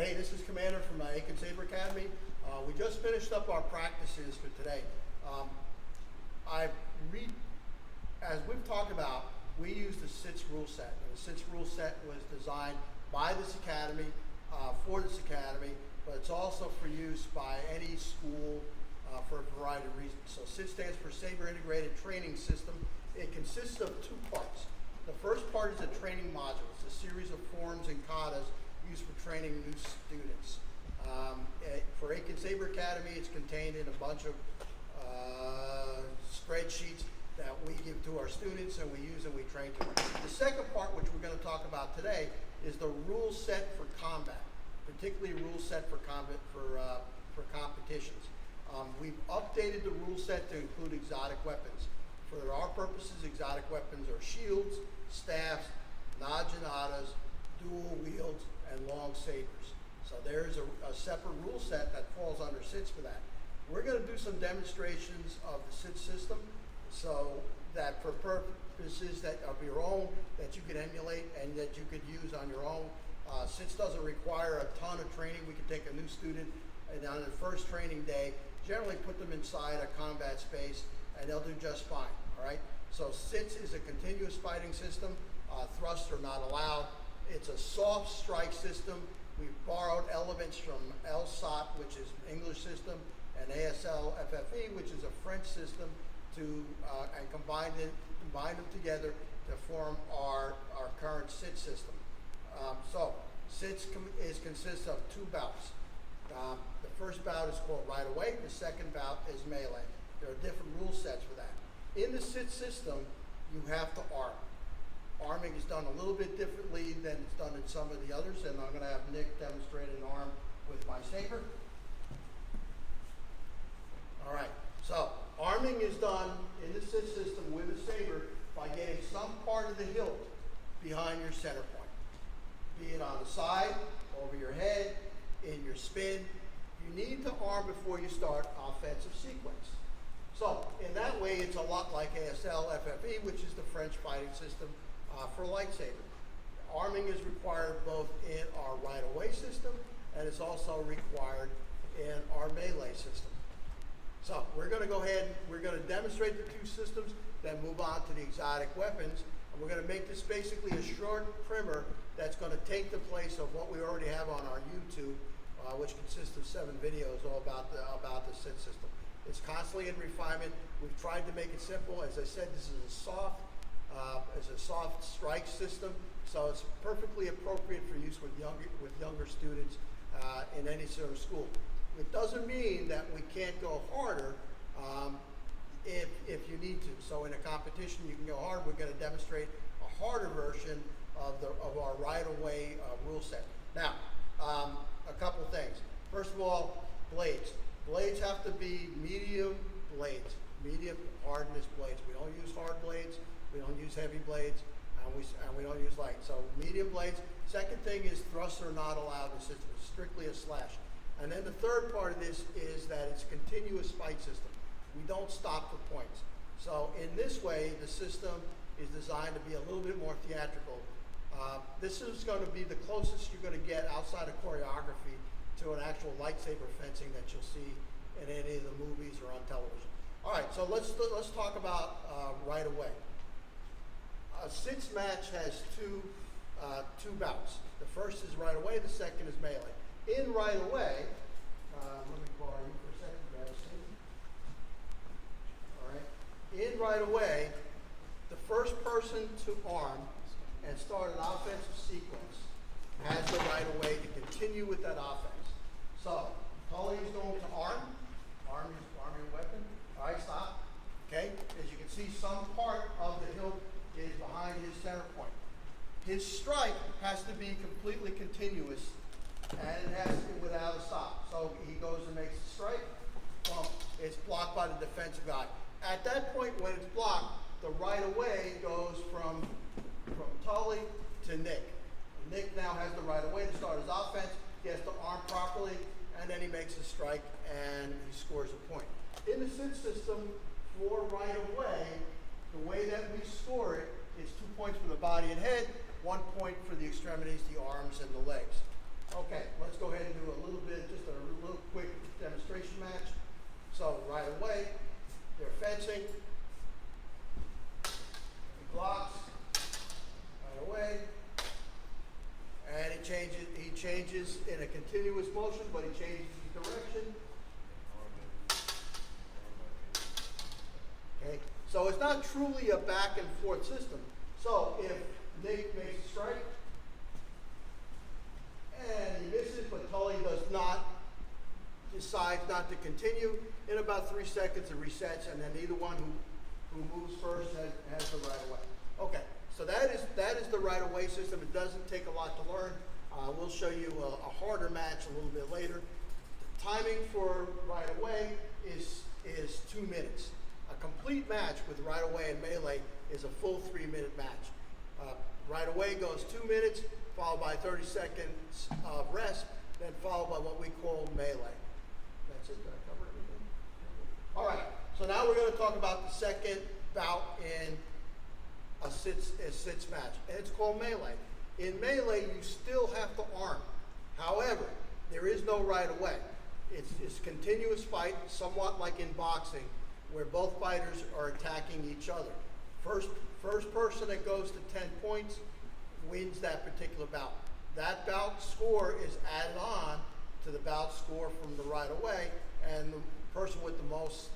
Hey, this is Commander from AIken Saber Academy. We just finished up our practices for today. As we've talked about, we use the SITS rule set. And the SITS rule set was designed by this academy, for this academy, but it's also for use by any school for a variety of reasons. So SITS stands for Saber Integrated Training System. It consists of two parts. The first part is a training module. It's a series of forms and katas used for training new students. For AIken Saber Academy, it's contained in a bunch of spreadsheets that we give to our students and we use and we train to. The second part, which we're going to talk about today, is the rule set for combat, particularly rule set for combat for competitions. We've updated the rule set to include exotic weapons. For our purposes, exotic weapons are shields, staffs, najanadas, dual wields, and long sabers. So there's a separate rule set that falls under SITS for that. We're going to do some demonstrations of the SITS system so that for purposes of your own, that you can emulate and that you could use on your own. SITS doesn't require a ton of training. We can take a new student and on the first training day, generally put them inside a combat space and they'll do just fine, all right? So SITS is a continuous fighting system. Thrusts are not allowed. It's a soft strike system. We've borrowed elements from LSAT, which is English system, and ASL FFE, which is a French system, and combine them together to form our current SITS system. So SITS consists of two bouts. The first bout is called right away. The second bout is melee. There are different rule sets for that. In the SITS system, you have to arm. Arming is done a little bit differently than it's done in some of the others, and I'm going to have Nick demonstrate an arm with my saber. All right, so arming is done in the SITS system with a saber by getting some part of the hilt behind your center point, be it on the side, over your head, in your spin. You need to arm before you start offensive sequence. So in that way, it's a lot like ASL FFE, which is the French fighting system for lightsaber. Arming is required both in our right-of-way system and it's also required in our melee system. So we're going to go ahead, we're going to demonstrate the two systems, then move on to the exotic weapons. And we're going to make this basically a short primer that's going to take the place of what we already have on our YouTube, which consists of 7 videos all about the SITS system. It's constantly in refinement. We've tried to make it simple. As I said, this is a soft strike system, so it's perfectly appropriate for use with younger students in any sort of school. It doesn't mean that we can't go harder if you need to. So in a competition, you can go hard. We're going to demonstrate a harder version of our right-of-way rule set. Now, a couple things. First of all, blades. Blades have to be medium blades, medium hardness blades. We don't use hard blades. We don't use heavy blades, and we don't use light. So medium blades. Second thing is thrusts are not allowed in the system. It's strictly a slash. And then the third part of this is that it's a continuous fight system. We don't stop for points. So in this way, the system is designed to be a little bit more theatrical. This is going to be the closest you're going to get outside of choreography to an actual lightsaber fencing that you'll see in any of the movies or on television. All right, so let's talk about right away. A SITS match has two bouts. The first is right away. The second is melee. In right away, let me borrow you for a second, Madison. All right. In right away, the first person to arm and start an offensive sequence has the right of way to continue with that offense. So, Tully is going to arm your weapon. All right, stop. Okay. As you can see, some part of the hilt is behind his center point. His strike has to be completely continuous, and it has to be without a stop. So he goes and makes a strike. Well, it's blocked by the defensive guy. At that point, when it's blocked, the right of way goes from Tully to Nick. Nick now has the right of way to start his offense. He has to arm properly, and then he makes a strike and he scores a point. In the SITS system, for right of way, the way that we score it is 2 points for the body and head, 1 point for the extremities, the arms, and the legs. Okay, let's go ahead changes in a continuous motion, but he changes his direction. Okay, so it's not truly a back and forth system. So if Nick makes a strike and he misses, but Tully decides not to continue, in about 3 seconds it resets, and then either one who moves first has the right of way. Okay, so that is the right of way system. It doesn't take a lot to learn. We'll show you a harder match a little bit later. Timing for right of way is 2 minutes. A complete match with right of way and melee is a full 3-minute match. Right of way goes 2 minutes, followed by 30 seconds of rest, then followed by what we call melee. That's it. Did I cover everything? All right. So now we're going to talk about the second bout in a sits match, and it's called melee. In melee, you still have to arm. However, there is no right of way. It's continuous fight, somewhat like in boxing, where both fighters are attacking each other. First person that goes to 10 points wins that particular bout. That bout score is added on to the bout score from the right of way, and the person with the most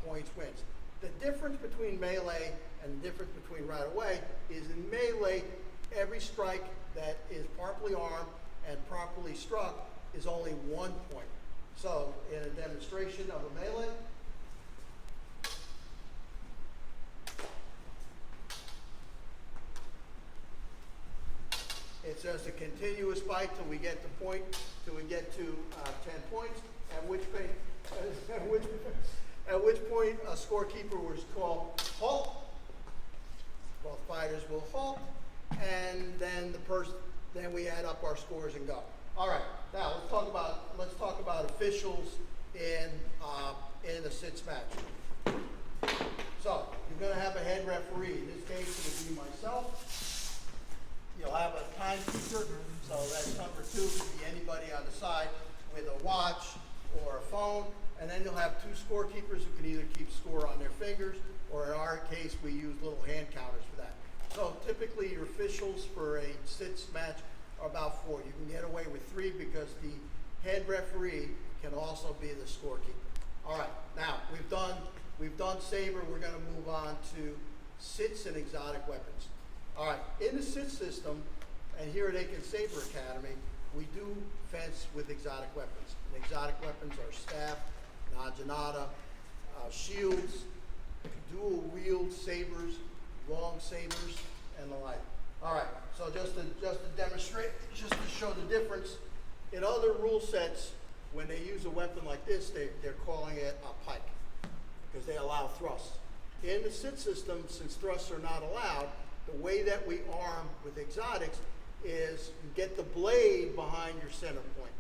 points wins. The difference between melee and the difference between right of way is in melee, every strike that is properly armed and properly struck is only 1 point. So in a demonstration of a melee, it's just a continuous fight till we get to 10 points, at which point a scorekeeper was called halt. Both fighters will halt, and then then we add up our scores and go. All right, now let's talk about officials in a sits match. So you're going to have a head referee. In this case, it would be myself. You'll have a timekeeper, so that's number 2. Could be anybody on the side with a watch or a phone, and then you'll have 2 scorekeepers who can either keep score on their fingers, or in our case, we use little hand counters for that. So typically, your officials for a sits match are about 4. You can get away with 3 because the head referee can also be the scorekeeper. All right, now we've done saber. We're going to move on to sits and exotic weapons. All right, in the sit system, and here at AIken Saber Academy, we do fence with exotic weapons. And exotic weapons are staff, naginata, shields, dual wield sabers, long sabers, and the like. All right, so just to demonstrate, just to show the difference, in other rule sets, when they use a weapon like this, they're calling it a pike because they allow thrusts. In the sit system, since thrusts are not allowed, the way that we arm with exotics is you get the blade behind your center point.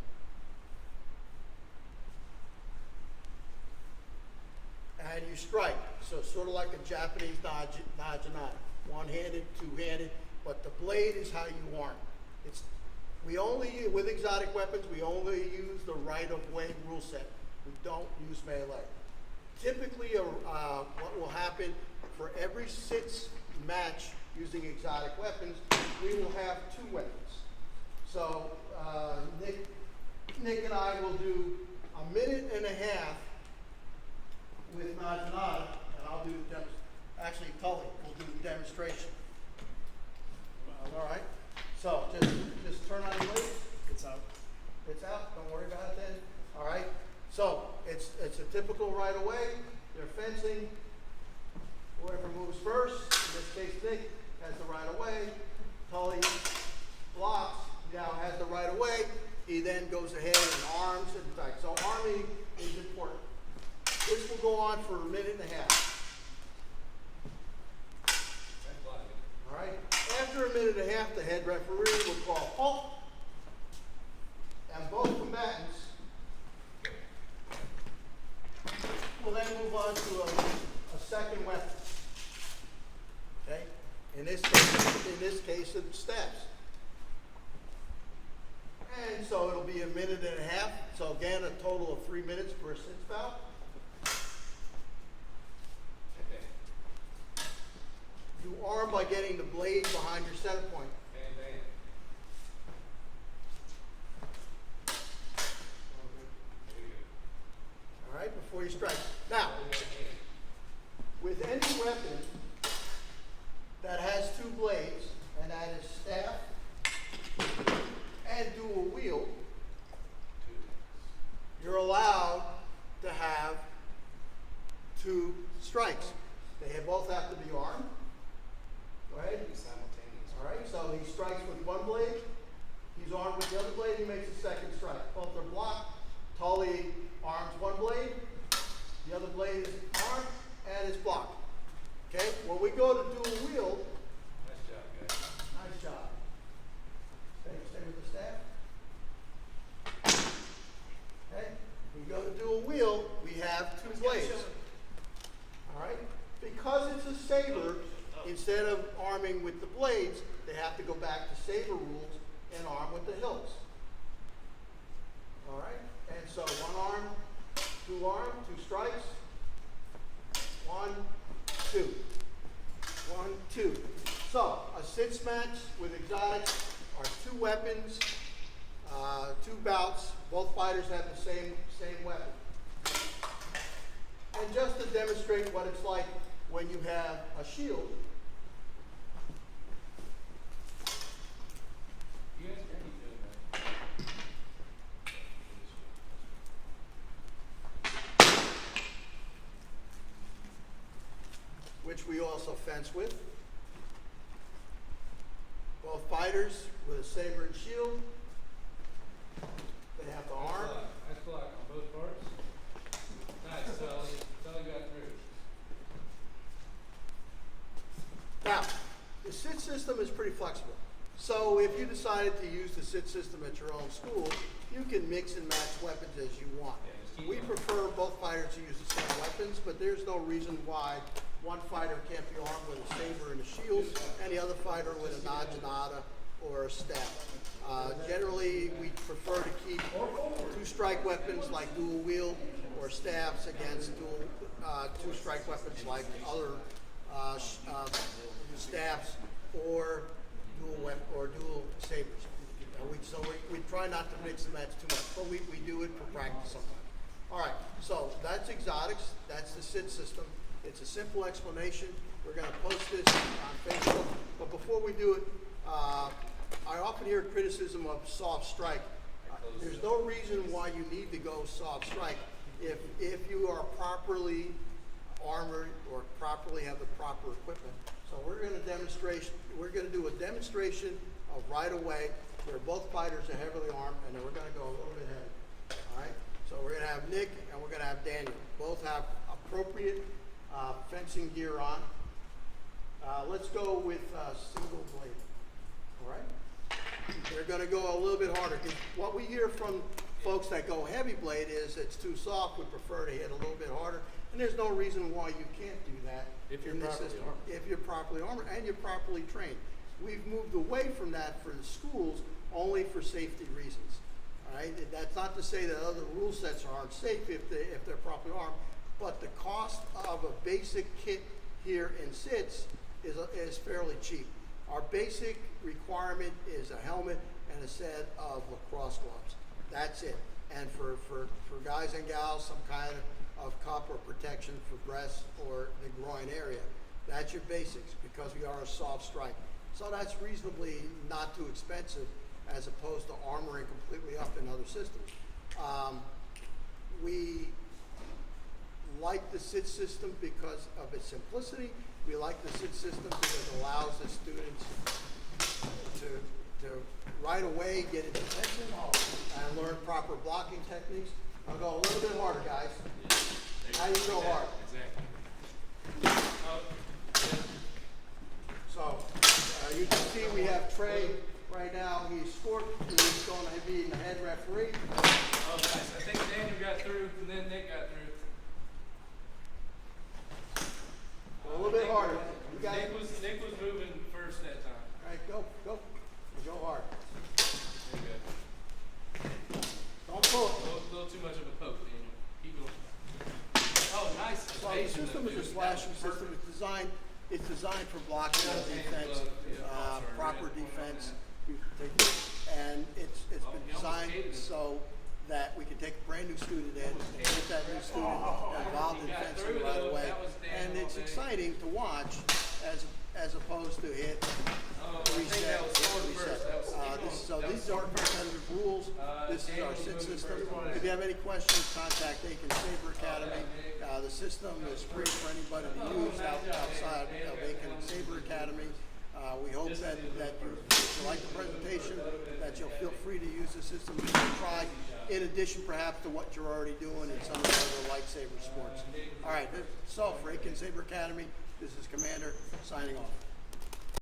And you strike. So sort of like a Japanese naginata. One-handed, two-handed, but the blade is how you arm. With exotic weapons, we only use the right-of-way rule set. We don't use melee. Typically, what will happen for every sits match using exotic weapons, we will have 2 weapons. So Nick and I will do a minute and a half with naginata, and I'll do the demonstration. Actually, Tully will do the demonstration. All right. So just turn on your blade. It's out. It's out. Don't worry about it then. All right. So it's a typical right of way. They're fencing. Whoever moves first, in this case Nick, has the right of way. Tully blocks, now has the right of way. He then goes ahead and arms and attacks. So arming is important. This will go on for a minute and a half. All right. After a minute and a half, the head referee will call halt, and both combatants will then move on to a second weapon. Okay. In this case, it's staffs. And so it'll be a minute and a half. So again, a total of 3 minutes for a sits bout. You arm by getting the blade behind your center point. 3 strikes. Now, with any weapon that has 2 blades, and that is staff and dual wield, you're allowed to have 2 strikes. They both have to be armed. Go ahead. All right, so he strikes with 1 blade. He's armed with the other blade. He makes a 2nd strike. Both are blocked. Tully arms 1 blade. The other blade is armed and is blocked. Okay, when we go to dual wield. Nice job, guys. Nice job. Stay with the staff. Okay, we go to dual wield. We have 2 blades. All right, because it's a saber, instead of arming with the blades, they have to go back to saber rules and arm with the hilts. All right, and so 1 arm, 2 arm, 2 strikes. 1, 2. 1, 2. So a sits match with exotics are 2 weapons, 2 bouts. Both fighters have the same weapon. And just to demonstrate what it's like when you have a shield. You guys are any good, Which we also fence with. Both fighters with a saber and shield. They have to arm. Nice block on both parts. Nice, Sully got through. Now, the sit system is pretty flexible. So if you decided to use the sit system at your own school, you can mix and match weapons as you want. Yeah, We prefer both fighters to use the same weapons, but there's no reason why one fighter can't be armed with a saber and a shield, and the other fighter with a naginata or a staff. Generally, we prefer to keep 2-strike weapons like dual wield or staffs against 2-strike weapons like other staffs or dual sabers. We try not to mix and match too much, but we do it for practice sometimes. All right, so that's exotics. That's the sit system. It's a simple explanation. We're going to post this on Facebook. But before we do it, I often hear criticism of soft strike. There's no reason why you need to go soft strike if you are properly armored or properly have the proper equipment. So we're going to demonstrate. We're going to do a demonstration of right away where both fighters are heavily armed, and then we're going to go a little bit heavy. All right. So we're going to have Nick and we're going to have Daniel. Both have appropriate fencing gear on. Let's go with single blade. All right. They're going to go a little bit harder. What we hear from folks that go heavy blade is it's too soft. We prefer to hit a little bit harder. And there's no reason why you can't do that If you're in this properly system. armored. If you're properly armored and you're properly trained. We've moved away from that for the schools only for safety reasons. All right. That's not to say that other rule sets aren't safe if they're properly armed, but the cost of a basic kit here in SITS is fairly cheap. Our basic requirement is a helmet and a set of lacrosse gloves. That's it. And for guys and gals, some kind of cup or protection for breasts or the groin area. That's your basics because we are a soft strike. So that's reasonably not too expensive as opposed to armoring completely up in other systems. We like the SIT system because of its simplicity. We like the SIT system because it allows the students to right away get into tension and learn proper blocking techniques. I'll go a little bit harder, guys. How do you go hard? Exactly. So you can see we have Trey right now. He's scored. He's going to be the head referee. Oh, nice. I think Daniel got through, and then Nick got through. A little bit harder. You guys, Nick was moving first that time. all right, go hard. There you go. Don't pull. A little too much of a poke, Daniel. Keep going. Oh, nice. So the system is a slashing system. It's designed for blocking and defense, proper defense, and it's been designed so that we can take a brand new student in and get that new student involved in fencing right away. And it's exciting to watch as opposed to hit, reset, reset. These are competitive rules. This is our SIT system. If you have any questions, contact AIken Saber Academy. The system is free for anybody to use outside of AIken Saber Academy. We hope that if you like the presentation, that you'll feel free to use the system to try, in addition perhaps to what you're already doing in some of the other lightsaber sports. All right, so for AIken Saber Academy, this is Commander signing off.